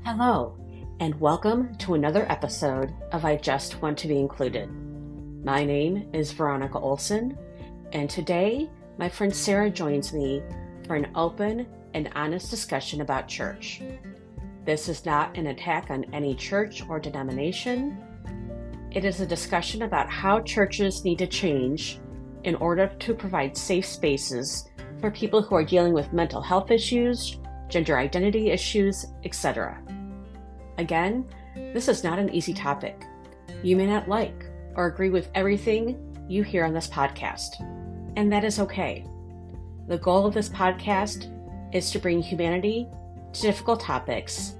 Hello, and welcome to another episode of I Just Want to Be Included. My name is Veronica Olson, and today my friend Sarah joins me for an open and honest discussion about church. This is not an attack on any church or denomination. It is a discussion about how churches need to change in order to provide safe spaces for people who are dealing with mental health issues, gender identity issues, etc. Again, this is not an easy topic. You may not like or agree with everything you hear on this podcast, and that is okay. The goal of this podcast is to bring humanity to difficult topics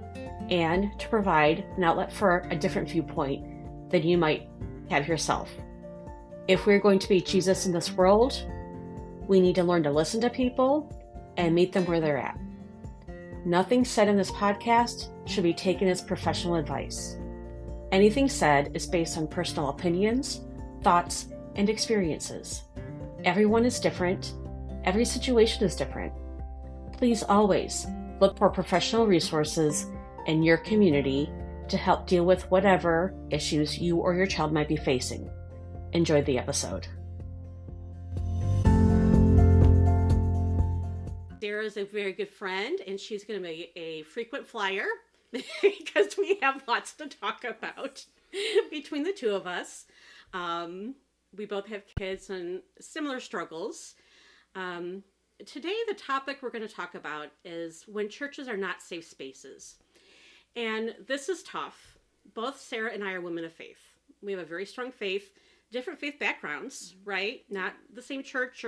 and to provide an outlet for a different viewpoint than you might have yourself. If we're going to be Jesus in this world, we need to learn to listen to people and meet them where they're at. Nothing said in this podcast should be taken as professional advice. Anything said is based on personal opinions, thoughts, and experiences. Everyone is different. Every situation is different. Please always look for professional resources in your community to help deal with whatever issues you or your child might be facing. Enjoy the episode. Sarah is a very good friend, and she's going to be a frequent flyer because we have lots to talk about between the two of us. We both have kids and similar struggles. Today, the topic we're going to talk about is when churches are not safe spaces. And this is tough. Both Sarah and I are women of faith. We have a very strong faith, different faith backgrounds, right? Not the same church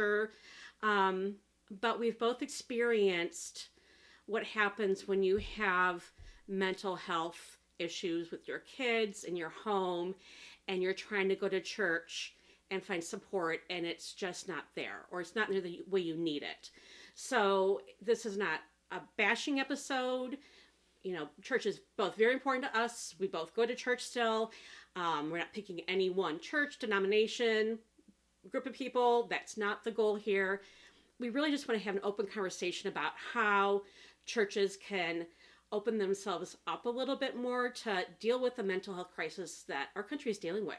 but we've both experienced what happens when you have mental health issues with your kids in your home and you're trying to go to church and find support and it's just not there, or it's not near the way you need it. So this is not a bashing episode. You know, church is both very important to us. We both go to church still. We're not picking any one church, denomination, group of people. That's not the goal here. We really just want to have an open conversation about how churches can open themselves up a little bit more to deal with the mental health crisis that our country is dealing with.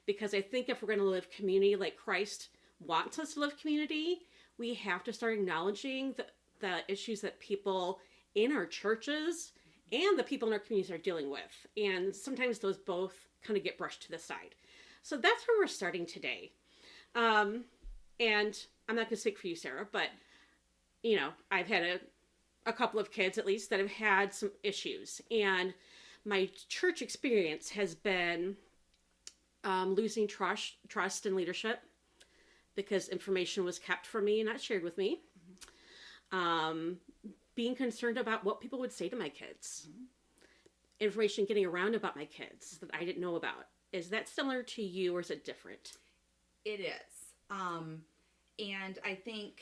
Because I think if we're going to live community like Christ wants us to live community, we have to start acknowledging the issues that people in our churches and the people in our communities are dealing with. And sometimes those both kind of get brushed to the side. So that's where we're starting today. And I'm not going to speak for you, Sarah, but, you know, I've had a couple of kids, at least, that have had some issues. And my church experience has been losing trust in leadership because information was kept from me and not shared with me. Being concerned about what people would say to my kids. Information getting around about my kids that I didn't know about. Is that similar to you, or is it different? It is. And I think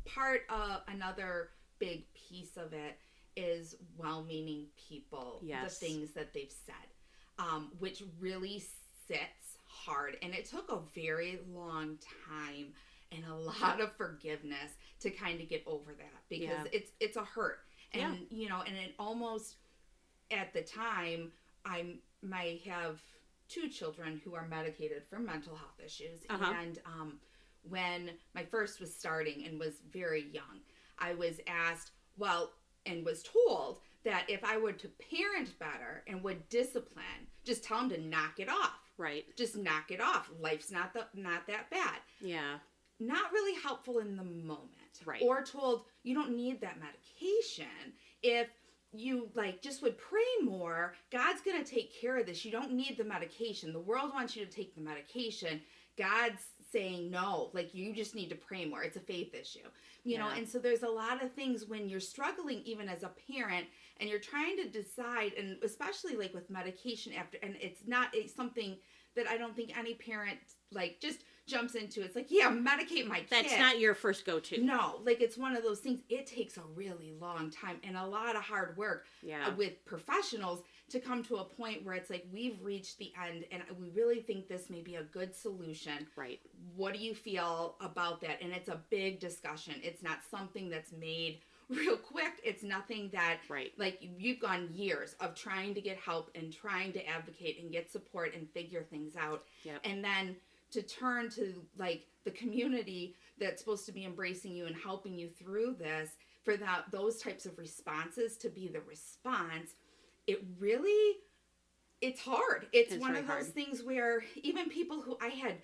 part of another big piece of it is well-meaning people, Yes. The things that they've said, which really sits hard. And it took a very long time and a lot of forgiveness to kind of get over that, because it's a hurt. And, you know, and it almost, at the time, I might have 2 children who are medicated for mental health issues. And when my first was starting and was very young, I was asked, and was told that if I were to parent better and would discipline, just tell them to knock it off. Right. Just knock it off. Life's not that bad. Yeah. Not really helpful in the moment. Right. Or told, you don't need that medication. If you just would pray more, God's going to take care of this. You don't need the medication. The world wants you to take the medication. God's saying no, you just need to pray more. It's a faith issue, you know? And so there's a lot of things when you're struggling, even as a parent, and you're trying to decide, and especially with medication and it's something that I don't think any parent just jumps into. It's medicate my kid. That's not your first go-to. No, it's one of those things. It takes a really long time and a lot of hard work with professionals to come to a point where it's we've reached the end and we really think this may be a good solution. Right. What do you feel about that? And it's a big discussion. It's not something that's made real quick. It's nothing that, Right. like, you've gone years of trying to get help and trying to advocate and get support and figure things out. Yep. And then to turn to, like, the community that's supposed to be embracing you and helping you through this, for those types of responses to be the response, it really, it's hard. It's one of those things where even people who I had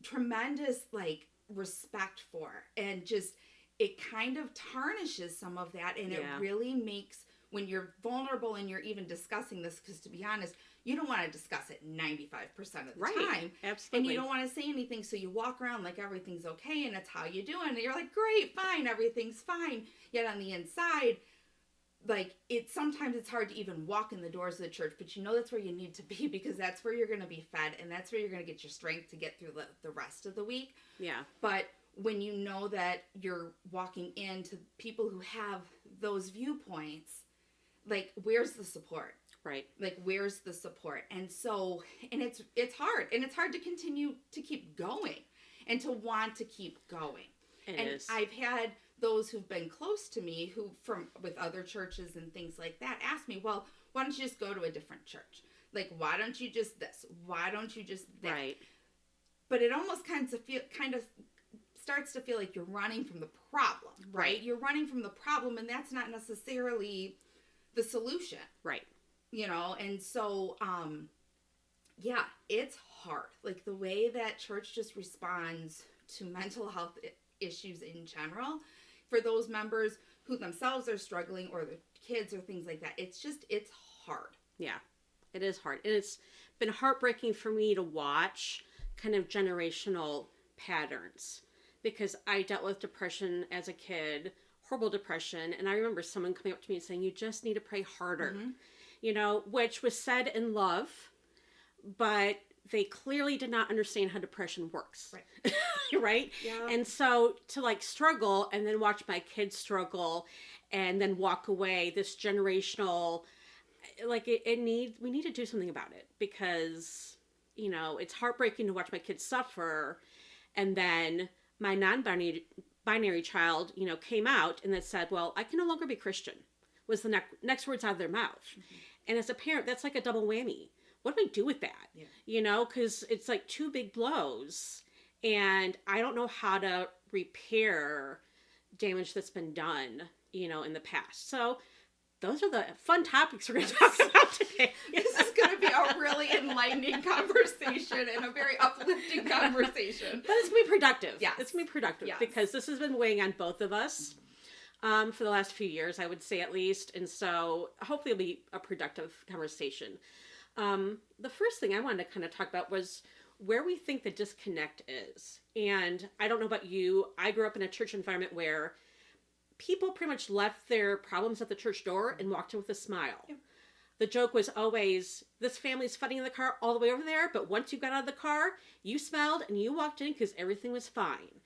tremendous, like, respect for, and just, it kind of tarnishes some of that, and it really makes, when you're vulnerable and you're even discussing this, because to be honest, you don't want to discuss it 95% of the time. Absolutely. And you don't want to say anything, so you walk around like everything's okay and it's how you doing, and you're like, great, fine, everything's fine. Yet on the inside, like, sometimes it's hard to even walk in the doors of the church, but you know that's where you need to be, because that's where you're going to be fed, and that's where you're going to get your strength to get through the rest of the week. Yeah. But when you know that you're walking into people who have those viewpoints, like, where's the support? Right. Like, where's the support? And so, and it's hard, and it's hard to continue to keep going and to want to keep going. It is. I've had those who've been close to me, who with other churches and things like that, ask me, well, why don't you just go to a different church? Like, why don't you just this? Why don't you just that? Right. But it almost kind of starts to feel like you're running from the problem, right? You're running from the problem, and that's not necessarily the solution. Right. You know, and so, yeah, it's hard. Like, the way that church just responds to mental health issues in general, for those members who themselves are struggling, or the kids, or things like that, it's hard. Yeah, it is hard. And it's been heartbreaking for me to watch kind of generational patterns, because I dealt with depression as a kid, horrible depression. And I remember someone coming up to me and saying, you just need to pray harder, you know, which was said in love, but they clearly did not understand how depression works. Right. Right? Yeah. And so to, like, struggle and then watch my kids struggle and then walk away, this generational, like, we need to do something about it, because, you know, it's heartbreaking to watch my kids suffer. And then my non-binary child, you know, came out and that said, well, I can no longer be Christian, was the next words out of their mouth. And as a parent, that's like a double whammy. What do I do with that? Yeah. You know, because it's like two big blows, and I don't know how to repair damage that's been done, you know, in the past. So those are the fun topics we're going to talk about today. This is going to be a really enlightening conversation and a very uplifting conversation. But it's going to be productive. Yes. It's going to be productive, Yes. because this has been weighing on both of us for the last few years, I would say, at least. And so hopefully it'll be a productive conversation. The first thing I wanted to kind of talk about was where we think the disconnect is. And I don't know about you, I grew up in a church environment where people pretty much left their problems at the church door and walked in with a smile. Yeah. The joke was always, this family's fighting in the car all the way over there, but once you got out of the car, you smiled and you walked in because everything was fine.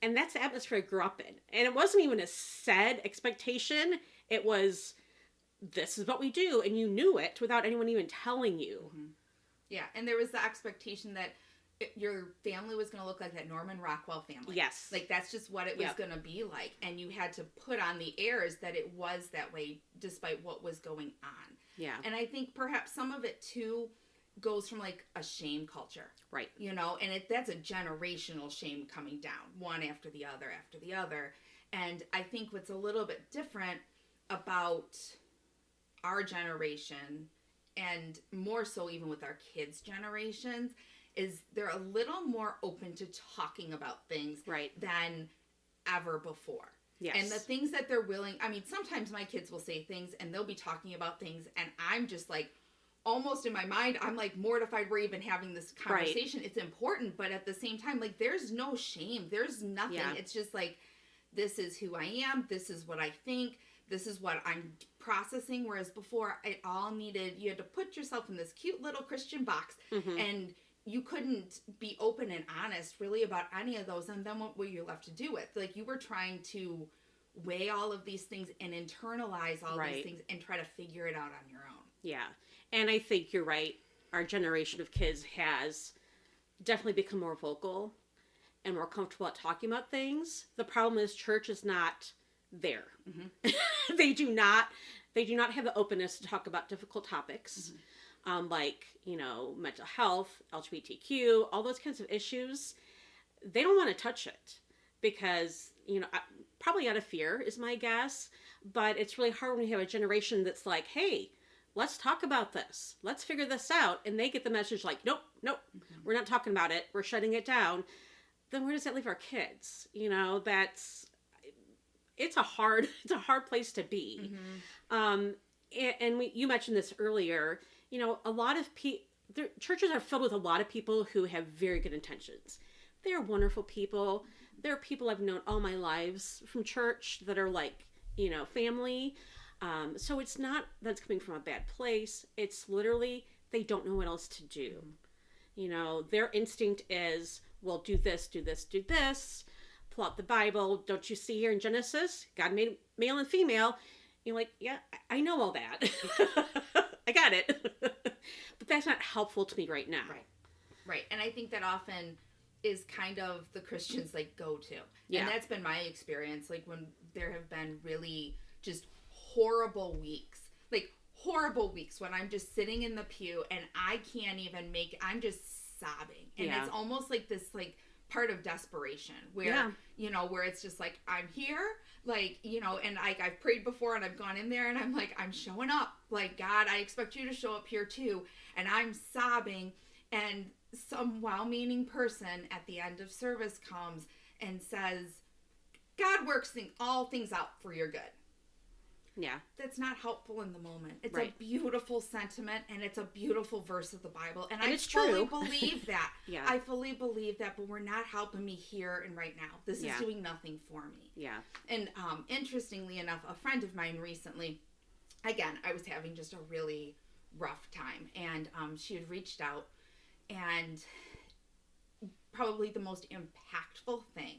And that's the atmosphere I grew up in. And it wasn't even a said expectation. It was, this is what we do, and you knew it without anyone even telling you. Mm-hmm. Yeah, and there was the expectation that your family was going to look like that Norman Rockwell family. Yes. Like, that's just what it was going to be like. And you had to put on the airs that it was that way despite what was going on. Yeah. And I think perhaps some of it, too, goes from, like, a shame culture. Right. You know, and that's a generational shame coming down, one after the other after the other. And I think what's a little bit different about our generation, and more so even with our kids' generations, is they're a little more open to talking about things than ever before. Yes. And the things that they're willing, I mean, sometimes my kids will say things and they'll be talking about things and I'm just like, almost in my mind, I'm like mortified we're even having this conversation. It's important, but at the same time, like, there's no shame. There's nothing. Yeah. It's just like, this is who I am. This is what I think. This is what I'm processing. Whereas before, it all needed, you had to put yourself in this cute little Christian box, and you couldn't be open and honest really about any of those. And then what were you left to do with? Like, you were trying to weigh all of these things and internalize all these things and try to figure it out on your own. Yeah. And I think you're right. Our generation of kids has definitely become more vocal and more comfortable at talking about things. The problem is church is not there. They do not have the openness to talk about difficult topics, like, mental health, LGBTQ, all those kinds of issues. They don't want to touch it because, probably out of fear is my guess, but it's really hard when you have a generation that's like, hey, let's talk about this. Let's figure this out. And they get the message like, nope, we're not talking about it. We're shutting it down. Then where does that leave our kids? It's a hard place to be. You mentioned this earlier. A lot of churches are filled with a lot of people who have very good intentions. They are wonderful people. There are people I've known all my lives from church that are like, family. So it's not that it's coming from a bad place. It's literally they don't know what else to do. Their instinct is, well, do this, do this, do this. Pull out the Bible. Don't you see here in Genesis, God made male and female? You're like, yeah, I know all that. I got it. But that's not helpful to me right now. Right. And I think that often is kind of the Christians like go-to. Yeah. And that's been my experience. Like when there have been really just horrible weeks when I'm just sitting in the pew and I can't even I'm just sobbing. And it's almost like this like part of desperation where, where it's just like, I'm here, like, and I've prayed before and I've gone in there and I'm like, I'm showing up. Like, God, I expect you to show up here too. And I'm sobbing, and some well-meaning person at the end of service comes and says, God works all things out for your good. Yeah. That's not helpful in the moment. It's right. a beautiful sentiment, and it's a beautiful verse of the Bible. And I it's fully true. believe that. Yeah. I fully believe that, but we're not helping me here and right now. This is doing nothing for me. Yeah. And interestingly enough, a friend of mine recently, again, I was having just a really rough time, and she had reached out, and probably the most impactful thing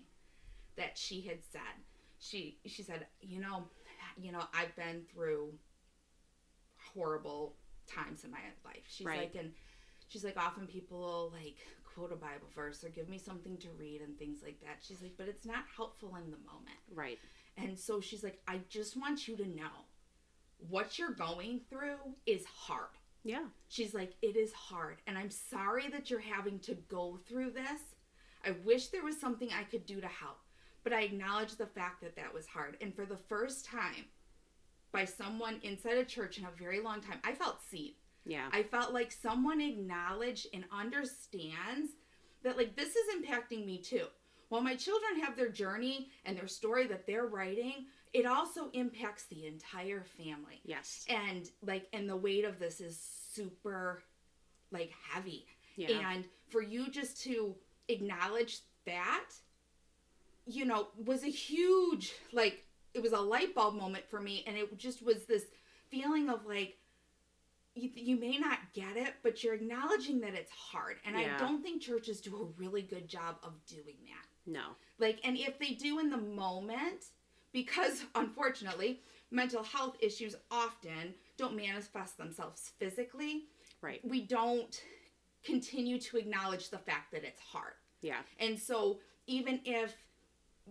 that she had said, she said, I've been through horrible times in my life. She's like, and she's like, often people will like quote a Bible verse or give me something to read and things like that. She's like, but it's not helpful in the moment. Right. And so she's like, I just want you to know what you're going through is hard. Yeah. She's like, it is hard. And I'm sorry that you're having to go through this. I wish there was something I could do to help. But I acknowledge the fact that that was hard. And for the first time, by someone inside a church in a very long time, I felt seen. Yeah. I felt like someone acknowledged and understands that, like, this is impacting me too. While my children have their journey and their story that they're writing, it also impacts the entire family. Yes. And, like, and the weight of this is super, like, heavy. Yeah. And for you just to acknowledge that, was a huge, like, it was a light bulb moment for me. And it just was this feeling of like, you may not get it, but you're acknowledging that it's hard. And I don't think churches do a really good job of doing that. No. Like, and if they do in the moment, because unfortunately, mental health issues often don't manifest themselves physically. Right. We don't continue to acknowledge the fact that it's hard. Yeah. And so even if,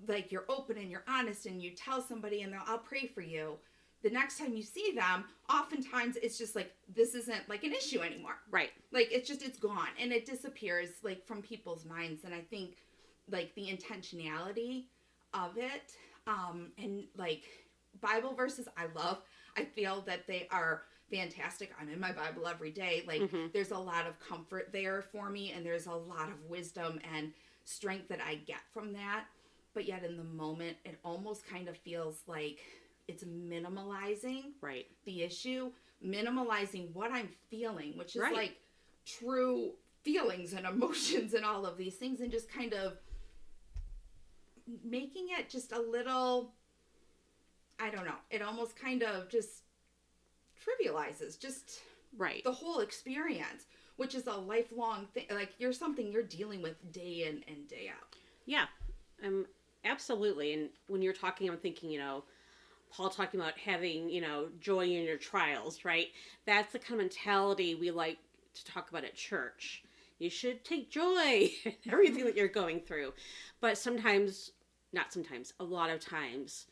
like, you're open and you're honest and you tell somebody and I'll pray for you, the next time you see them, oftentimes it's just like, this isn't like an issue anymore. Right. Like, it's gone and it disappears, like, from people's minds. And I think, like, the intentionality of it, and, like, Bible verses I feel that they are fantastic. I'm in my Bible every day. Like, there's a lot of comfort there for me, and there's a lot of wisdom and strength that I get from that. But yet in the moment, it almost kind of feels like it's minimalizing the issue, minimalizing what I'm feeling, which is like true feelings and emotions and all of these things, and just kind of making it just a little, I don't know, it almost kind of just trivializes just the whole experience, which is a lifelong thing. Like, you're dealing with day in and day out. Yeah. Absolutely. And when you're talking, I'm thinking, Paul talking about having, joy in your trials, right? That's the kind of mentality we like to talk about at church. You should take joy in everything that you're going through. But a lot of times,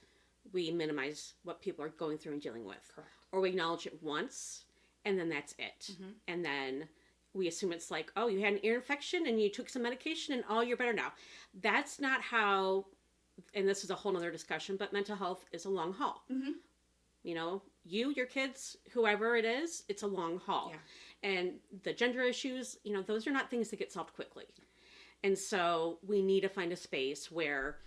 we minimize what people are going through and dealing with. Correct. Or we acknowledge it once, and then that's it. And then we assume it's like, oh, you had an ear infection and you took some medication and oh, you're better now. That's not how, and this is a whole nother discussion, but mental health is a long haul. You know, you, your kids, whoever it is, it's a long haul. Yeah. And the gender issues, you know, those are not things that get solved quickly. And so we need to find a space where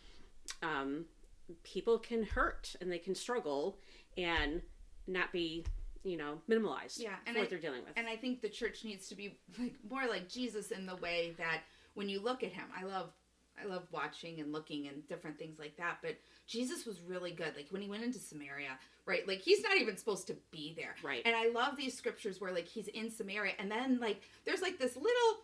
people can hurt and they can struggle and not be, you know, minimalized for what they're dealing with. And I think the church needs to be like more like Jesus in the way that when you look at him, I love watching and looking and different things like that, but Jesus was really good. Like when he went into Samaria, right? Like he's not even supposed to be there. Right. And I love these scriptures where like he's in Samaria and then like there's like this little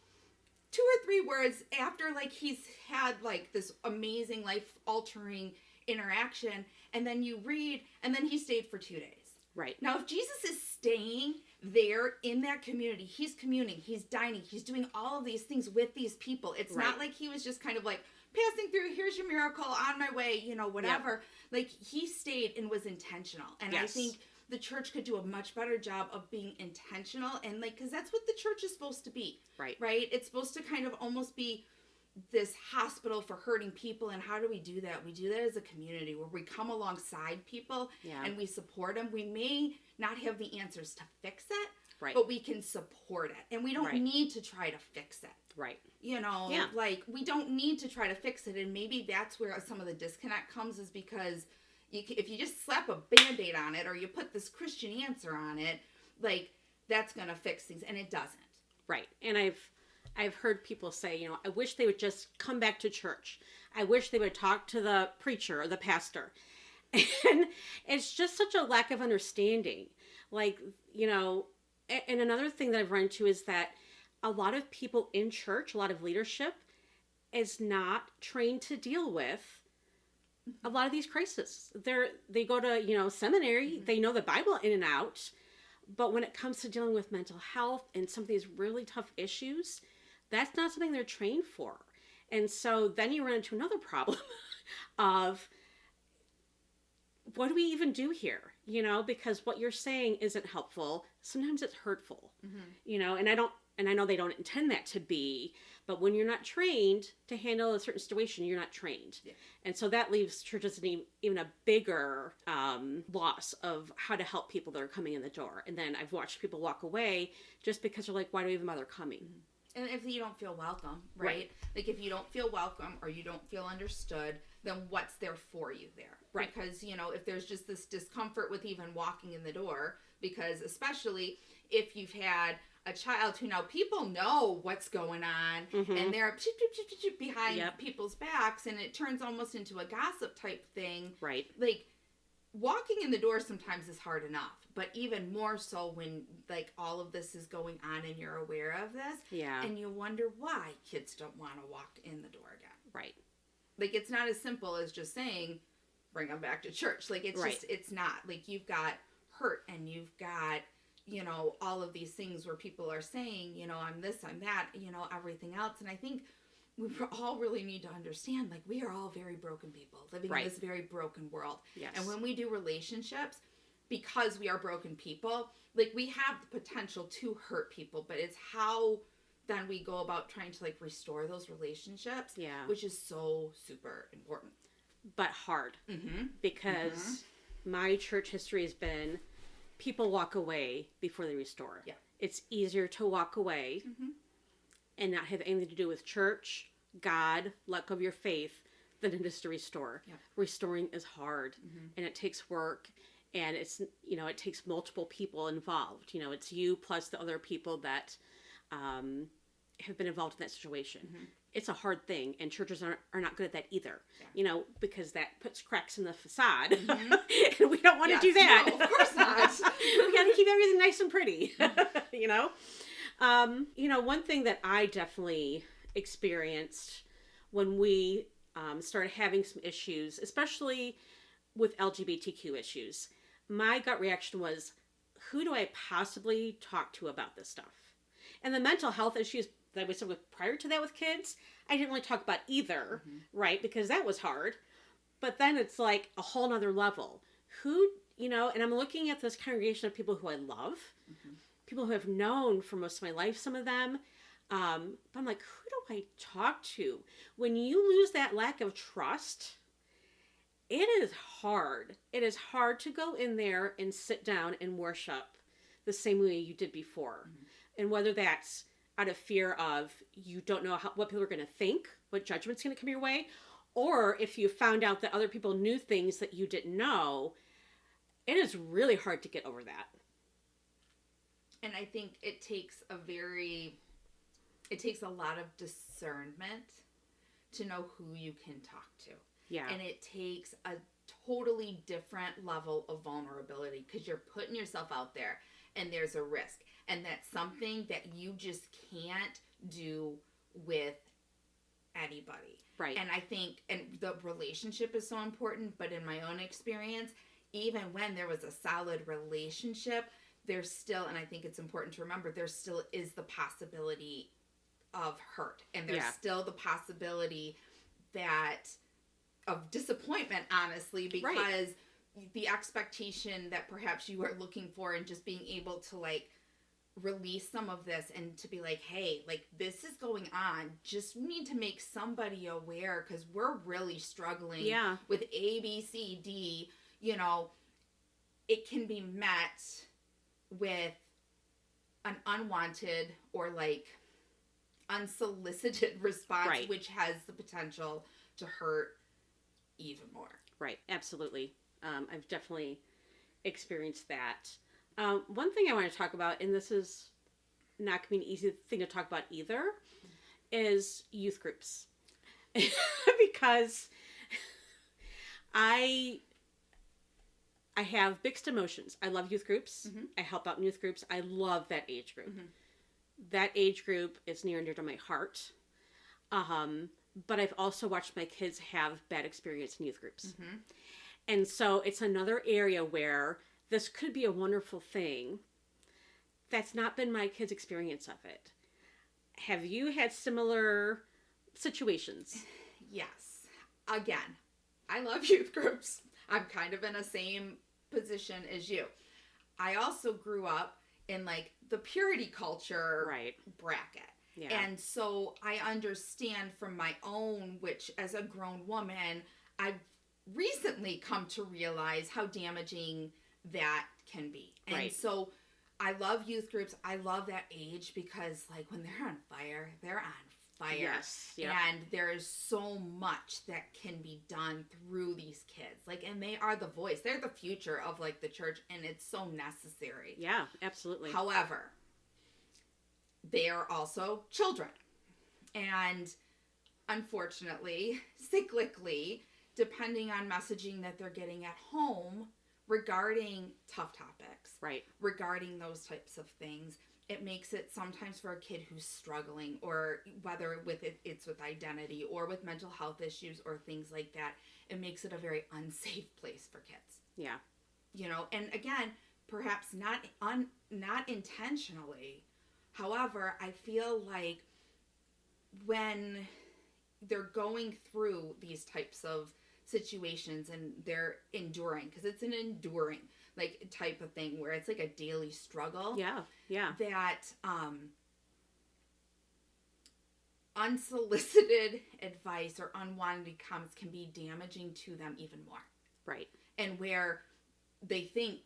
2 or 3 words after like he's had like this amazing life altering interaction, and then you read, and then he stayed for 2 days. Right. Now, if Jesus is staying there in that community, he's communing, he's dining, he's doing all of these things with these people. It's not like he was just kind of like passing through, here's your miracle, on my way, you know, whatever. Yep. Like he stayed and was intentional. And I think the church could do a much better job of being intentional and like, because that's what the church is supposed to be. Right. Right? It's supposed to kind of almost be this hospital for hurting people. And how do we do that? We do that as a community where we come alongside people and we support them. We may not have the answers to fix it, but we can support it. And we don't need to try to fix it. Right. You know, like we don't need to try to fix it. And maybe that's where some of the disconnect comes, is because if you just slap a Band-Aid on it or you put this Christian answer on it, like that's going to fix things. And it doesn't. Right. And I've heard people say, you know, I wish they would just come back to church. I wish they would talk to the preacher or the pastor. And it's just such a lack of understanding. Like, you know, and another thing that I've run into is that a lot of people in church, a lot of leadership is not trained to deal with a lot of these crises. They go to, you know, seminary, they know the Bible in and out, but when it comes to dealing with mental health and some of these really tough issues, that's not something they're trained for. And so then you run into another problem of what do we even do here? You know, because what you're saying isn't helpful. Sometimes it's hurtful, you know, and I know they don't intend that to be, but when you're not trained to handle a certain situation, you're not trained. Yeah. And so that leaves churches in even a bigger loss of how to help people that are coming in the door. And then I've watched people walk away just because they're like, why do we even bother coming? And if you don't feel welcome, right? Like if you don't feel welcome or you don't feel understood, then what's there for you there? Right. Because, you know, if there's just this discomfort with even walking in the door, because especially if you've had a child who now people know what's going on and they're behind people's backs and it turns almost into a gossip type thing. Right. Like walking in the door sometimes is hard enough, but even more so when like all of this is going on and you're aware of this. Yeah. And you wonder why kids don't want to walk in the door again. Right. Like it's not as simple as just saying, bring them back to church. Like it's just, it's not. Like you've got hurt and you've got, you know, all of these things where people are saying, you know, I'm this, I'm that, you know, everything else. And I think we all really need to understand, like, we are all very broken people living in this very broken world. Yes. And when we do relationships, because we are broken people, like, we have the potential to hurt people, but it's how then we go about trying to, like, restore those relationships, which is so super important. But hard. Because my church history has been people walk away before they restore. Yeah. It's easier to walk away and not have anything to do with church, God, let go of your faith, than it is to restore. Yeah. Restoring is hard and it takes work and it's, you know, it takes multiple people involved. You know, it's you plus the other people that have been involved in that situation. It's a hard thing and churches are not good at that either, you know, because that puts cracks in the facade and we don't want to do that. No, of course not. We got to keep everything nice and pretty, you know? You know, one thing that I definitely experienced when we started having some issues, especially with LGBTQ issues, my gut reaction was, who do I possibly talk to about this stuff? And the mental health issues that I was with prior to that with kids, I didn't really talk about either, right? Because that was hard. But then it's like a whole nother level. Who, and I'm looking at this congregation of people who I love, people who I've known for most of my life, some of them. But I'm like, who do I talk to? When you lose that lack of trust, it is hard. It is hard to go in there and sit down and worship the same way you did before. And whether that's out of fear of you don't know what people are going to think, what judgment's going to come your way, or if you found out that other people knew things that you didn't know, it is really hard to get over that. And I think it takes a lot of discernment to know who you can talk to. Yeah. And it takes a totally different level of vulnerability because you're putting yourself out there and there's a risk. And that's something that you just can't do with anybody. Right. And I think, and the relationship is so important, but in my own experience, even when there was a solid relationship, there's still, and I think it's important to remember, there still is the possibility of hurt. And there's still the possibility of disappointment, honestly, because the expectation that perhaps you are looking for and just being able to like release some of this and to be like, hey, like this is going on. Just need to make somebody aware because we're really struggling with A, B, C, D. It can be met with an unwanted or like unsolicited response, which has the potential to hurt even more. Right. Absolutely. I've definitely experienced that. One thing I want to talk about, and this is not going to be an easy thing to talk about either, is youth groups. Because I have mixed emotions. I love youth groups. Mm-hmm. I help out in youth groups. I love that age group. Mm-hmm. That age group is near and dear to my heart. But I've also watched my kids have bad experience in youth groups. Mm-hmm. And so it's another area where this could be a wonderful thing. That's not been my kids' experience of it. Have you had similar situations? Yes. Again, I love youth groups. I'm kind of in the same position as you. I also grew up in like the purity culture bracket. Yeah. And so I understand from my own, which as a grown woman, I've recently come to realize how damaging that can be. And so I love youth groups. I love that age because like when they're on fire, they're on fire. Yes. Yep. And there's so much that can be done through these kids. Like, and they are the voice. They're the future of like the church, and it's so necessary. Yeah, absolutely. However, they are also children. And unfortunately, cyclically, depending on messaging that they're getting at home regarding tough topics, regarding those types of things, it makes it sometimes for a kid who's struggling, or whether it's with identity or with mental health issues or things like that, it makes it a very unsafe place for kids. Yeah. And again, perhaps not intentionally. However, I feel like when they're going through these types of situations and they're enduring, because it's an enduring like type of thing where it's like a daily struggle. Yeah. That unsolicited advice or unwanted comments can be damaging to them even more. Right. And where they think,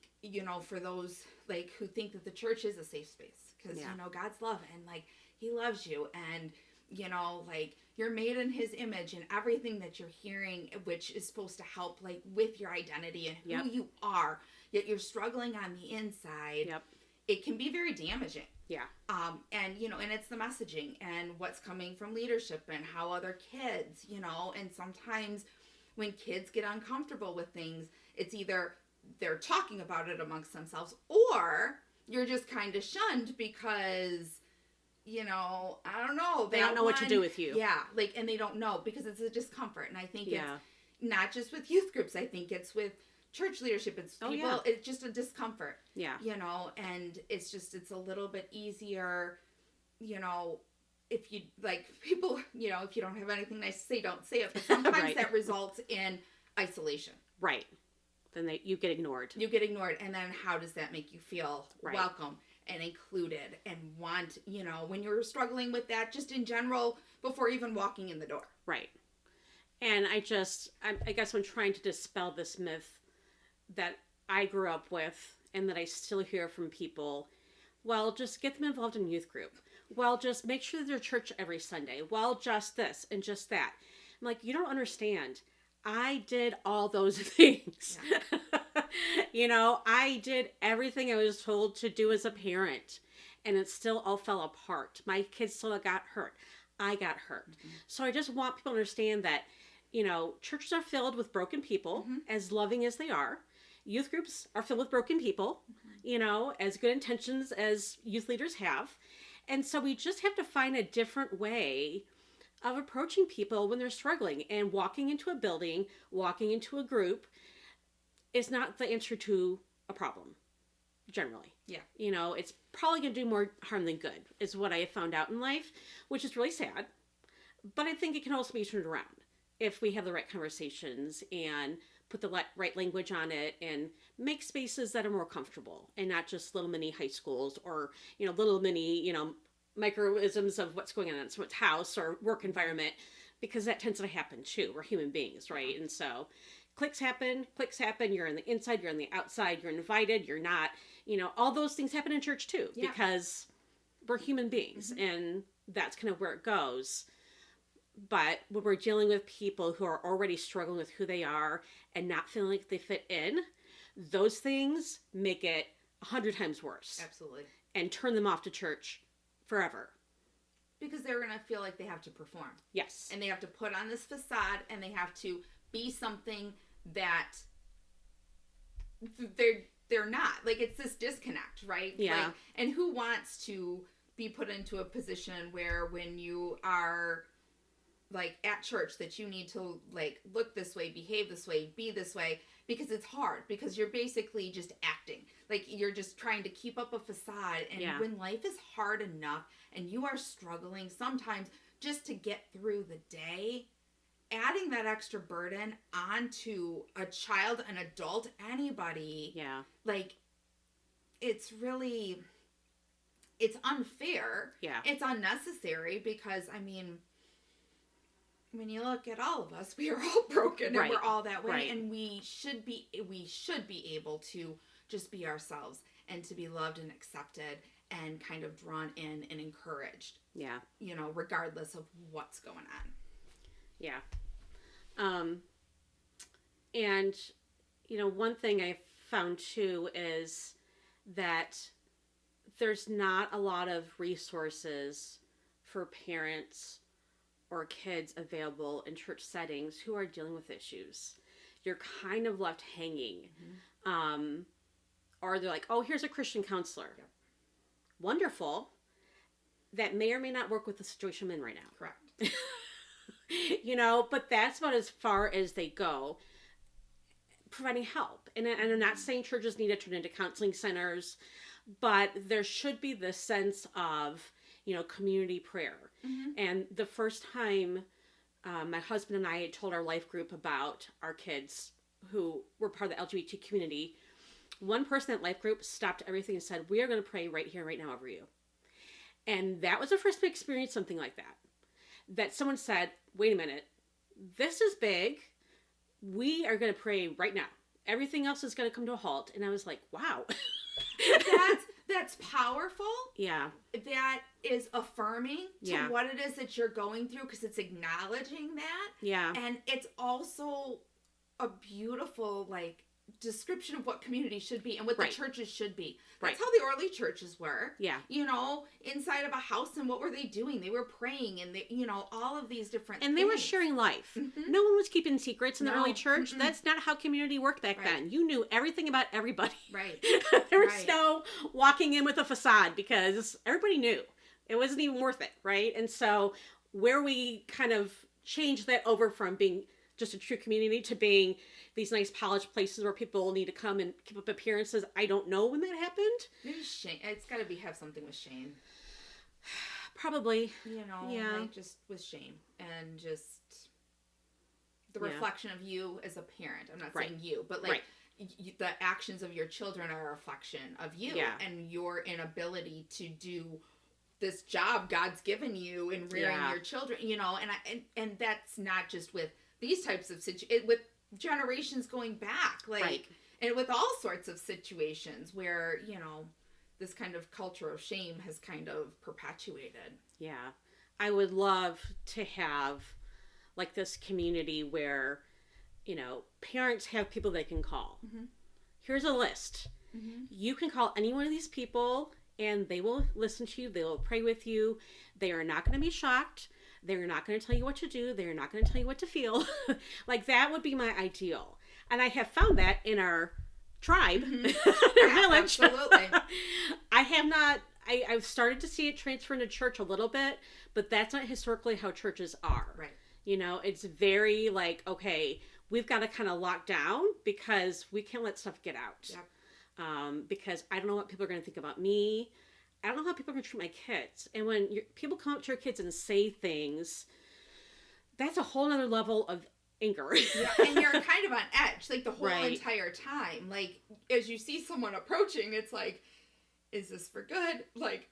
for those like who think that the church is a safe space because God's love and like he loves you and like you're made in his image and everything that you're hearing, which is supposed to help like with your identity and who you are, yet you're struggling on the inside. Yep. It can be very damaging. Yeah. And it's the messaging and what's coming from leadership and how other kids, and sometimes when kids get uncomfortable with things, it's either they're talking about it amongst themselves or you're just kind of shunned because I don't know. They don't know what to do with you. Yeah, like, and they don't know because it's a discomfort. And I think it's not just with youth groups. I think it's with church leadership. It's people. It's just a discomfort. Yeah. And it's a little bit easier, if you like people, if you don't have anything nice to say, don't say it. But sometimes that results in isolation. Right. Then you get ignored. You get ignored, and then how does that make you feel welcome and included and want, when you're struggling with that just in general before even walking in the door. Right. And I guess I'm trying to dispel this myth that I grew up with and that I still hear from people. Well, just get them involved in youth group. Well, just make sure they're at church every Sunday. Well, just this and just that. I'm like, you don't understand. I did all those things. Yeah. I did everything I was told to do as a parent, and it still all fell apart. My kids still got hurt. I got hurt. Mm-hmm. So I just want people to understand that, churches are filled with broken people, mm-hmm. as loving as they are. Youth groups are filled with broken people, mm-hmm. As good intentions as youth leaders have. And so we just have to find a different way of approaching people when they're struggling, and walking into a building, walking into a group is not the answer to a problem, generally. Yeah. It's probably going to do more harm than good, is what I have found out in life, which is really sad. But I think it can also be turned around if we have the right conversations and put the right language on it and make spaces that are more comfortable and not just little mini high schools or, little mini, microisms of what's going on in someone's house or work environment, because that tends to happen too. We're human beings, right? And so clicks happen, you're on the inside, you're on the outside, you're invited, you're not, all those things happen in church too, yeah. Because we're human beings, mm-hmm. and that's kind of where it goes. But when we're dealing with people who are already struggling with who they are and not feeling like they fit in, those things make it 100 times worse. Absolutely. And turn them off to church forever. Because they're going to feel like they have to perform. Yes. And they have to put on this facade, and they have to be something that they're not. Like, it's this disconnect, right? Yeah. And who wants to be put into a position where when you are at church that you need to look this way, behave this way, be this way, because it's hard, because you're basically just acting. You're just trying to keep up a facade. And yeah. When life is hard enough and you are struggling sometimes just to get through the day, adding that extra burden onto a child, an adult, anybody, yeah, it's unfair. Yeah. It's unnecessary, because when you look at all of us, we are all broken, right. And we're all that way, right. And we should be able to just be ourselves and to be loved and accepted and kind of drawn in and encouraged. Yeah. Regardless of what's going on. Yeah. And one thing I found too is that there's not a lot of resources for parents or kids available in church settings who are dealing with issues. You're kind of left hanging. Mm-hmm. Or they're like, oh, here's a Christian counselor. Yep. Wonderful. That may or may not work with the situation I'm in right now. Correct. But that's about as far as they go. Providing help. And I'm not saying churches need to turn into counseling centers, but there should be this sense of, community prayer. Mm-hmm. And the first time my husband and I had told our life group about our kids who were part of the LGBT community, one person at life group stopped everything and said, we are going to pray right here, right now over you. And that was the first time I experienced something like that. That someone said, wait a minute, this is big. We are going to pray right now. Everything else is going to come to a halt. And I was like, wow. That's powerful. Yeah. That is affirming to yeah. what it is that you're going through, because it's acknowledging that. Yeah. And it's also a beautiful, description of what community should be and what right. the churches should be. Right. That's how the early churches were. Yeah. Inside of a house, and what were they doing? They were praying, and they, all of these different and things. They were sharing life. Mm-hmm. No one was keeping secrets in the early church. Mm-mm. That's not how community worked back right. then. You knew everything about everybody. Right. There was right. no walking in with a facade, because everybody knew. It wasn't even worth it, right? And so where we kind of changed that over from being just a true community to being these nice polished places where people need to come and keep up appearances, I don't know when that happened. Maybe shame. It's got to have something with shame. Probably. Yeah. Yeah. Just with shame and just the reflection of you as a parent. I'm not Right. saying you, but like the actions of your children are a reflection of you and your inability to do this job God's given you in rearing your children, you know, and that's not just with these types of situations, with generations going back, like, and with all sorts of situations where, you know, this kind of culture of shame has kind of perpetuated. Yeah. I would love to have like this community where, you know, parents have people they can call. Mm-hmm. Here's a list. Mm-hmm. You can call any one of these people and they will listen to you. They will pray with you. They are not going to be shocked. They're not going to tell you what to do. They're not going to tell you what to feel. Like that would be my ideal. And I have found that in our tribe, our village. Absolutely. I have not, I've started to see it transfer into church a little bit, but that's not historically how churches are. Right. You know, it's very like, okay, we've got to kind of lock down because we can't let stuff get out. Yep. Because I don't know what people are going to think about me. I don't know how people are going to treat my kids. And when people come up to your kids and say things, that's a whole other level of anger. Yeah, and you're kind of on edge, like the whole entire time. Like, as you see someone approaching, it's like, is this for good? Like,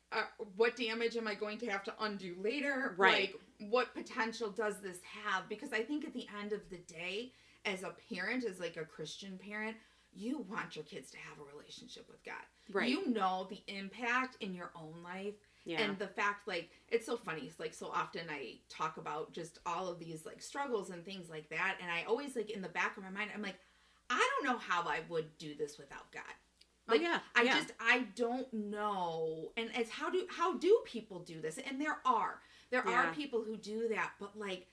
what damage am I going to have to undo later? Right. Like, what potential does this have? Because I think at the end of the day, as a parent, as like a Christian parent, you want your kids to have a relationship with God. Right. You know the impact in your own life. Yeah. And the fact, like, it's so funny. It's like, so often I talk about just all of these, like, struggles and things like that. And I always, like, in the back of my mind, I'm like, I don't know how I would do this without God. Like, I don't know. And it's how do people do this? And there are people who do that. But, like,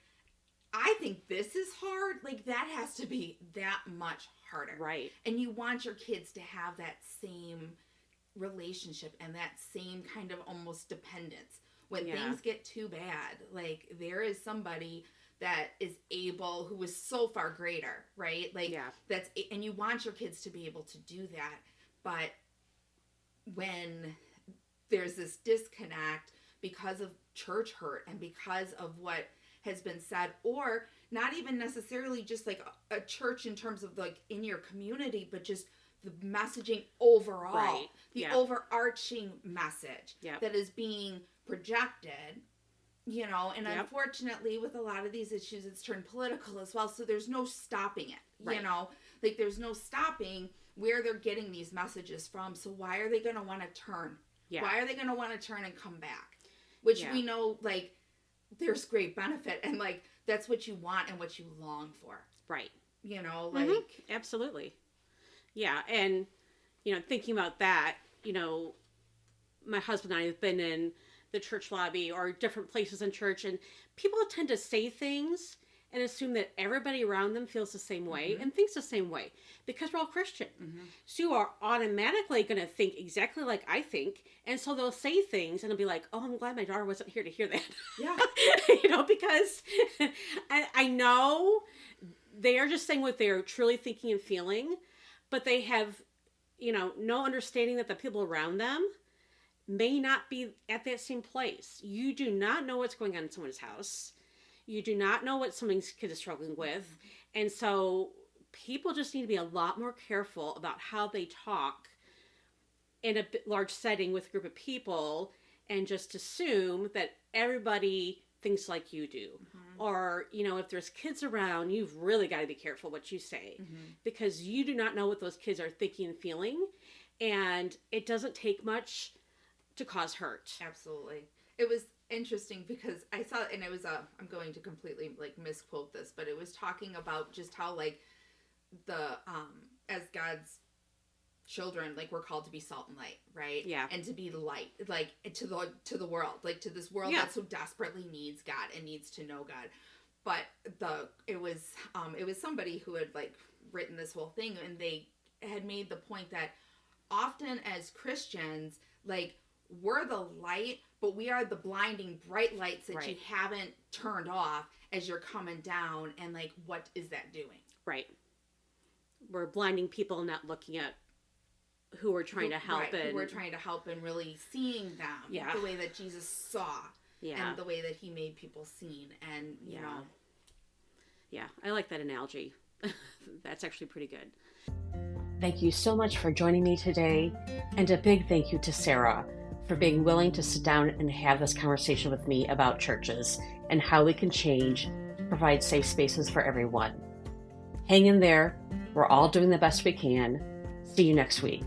I think this is hard. Like, that has to be that much harder. Right. And you want your kids to have that same relationship and that same kind of almost dependence. When things get too bad, like, there is somebody that is able, who is so far greater, right? Like, and you want your kids to be able to do that. But when there's this disconnect because of church hurt and because of what has been said, or not even necessarily just like a church in terms of like in your community, but just the messaging overall, the overarching message that is being projected, you know, and unfortunately with a lot of these issues, it's turned political as well. So there's no stopping it, you know, like there's no stopping where they're getting these messages from. So why are they going to want to turn? Yeah. Why are they going to want to turn and come back? Which we know, like, there's great benefit and like, that's what you want and what you long for. Right. You know, like. Mm-hmm. Absolutely. Yeah. And, you know, thinking about that, you know, my husband and I have been in the church lobby or different places in church, and people tend to say things and assume that everybody around them feels the same way and thinks the same way because we're all Christian. Mm-hmm. So you are automatically going to think exactly like I think. And so they'll say things and they'll be like, oh, I'm glad my daughter wasn't here to hear that. Yeah. You know, because I know they are just saying what they're truly thinking and feeling, but they have, you know, no understanding that the people around them may not be at that same place. You do not know what's going on in someone's house. You do not know what someone's kid is struggling with. And so people just need to be a lot more careful about how they talk in a large setting with a group of people and just assume that everybody thinks like you do. Mm-hmm. Or, you know, if there's kids around, you've really got to be careful what you say because you do not know what those kids are thinking and feeling. And it doesn't take much to cause hurt. Absolutely. It was interesting because I saw, and it was I'm going to completely like misquote this, but it was talking about just how like the as God's children, like we're called to be salt and light, right? Yeah. And to be light, like to the world, like to this world that so desperately needs God and needs to know God. But it was somebody who had like written this whole thing, and they had made the point that often as Christians, like we're the light, but we are the blinding bright lights that you haven't turned off as you're coming down. And like, what is that doing? Right. We're blinding people, not looking at who we're trying to help. Who we're trying to help and really seeing them the way that Jesus saw and the way that he made people seen. And, you know. Yeah, I like that analogy. That's actually pretty good. Thank you so much for joining me today, and a big thank you to Sarah for being willing to sit down and have this conversation with me about churches and how we can change to provide safe spaces for everyone. Hang in there. We're all doing the best we can. See you next week.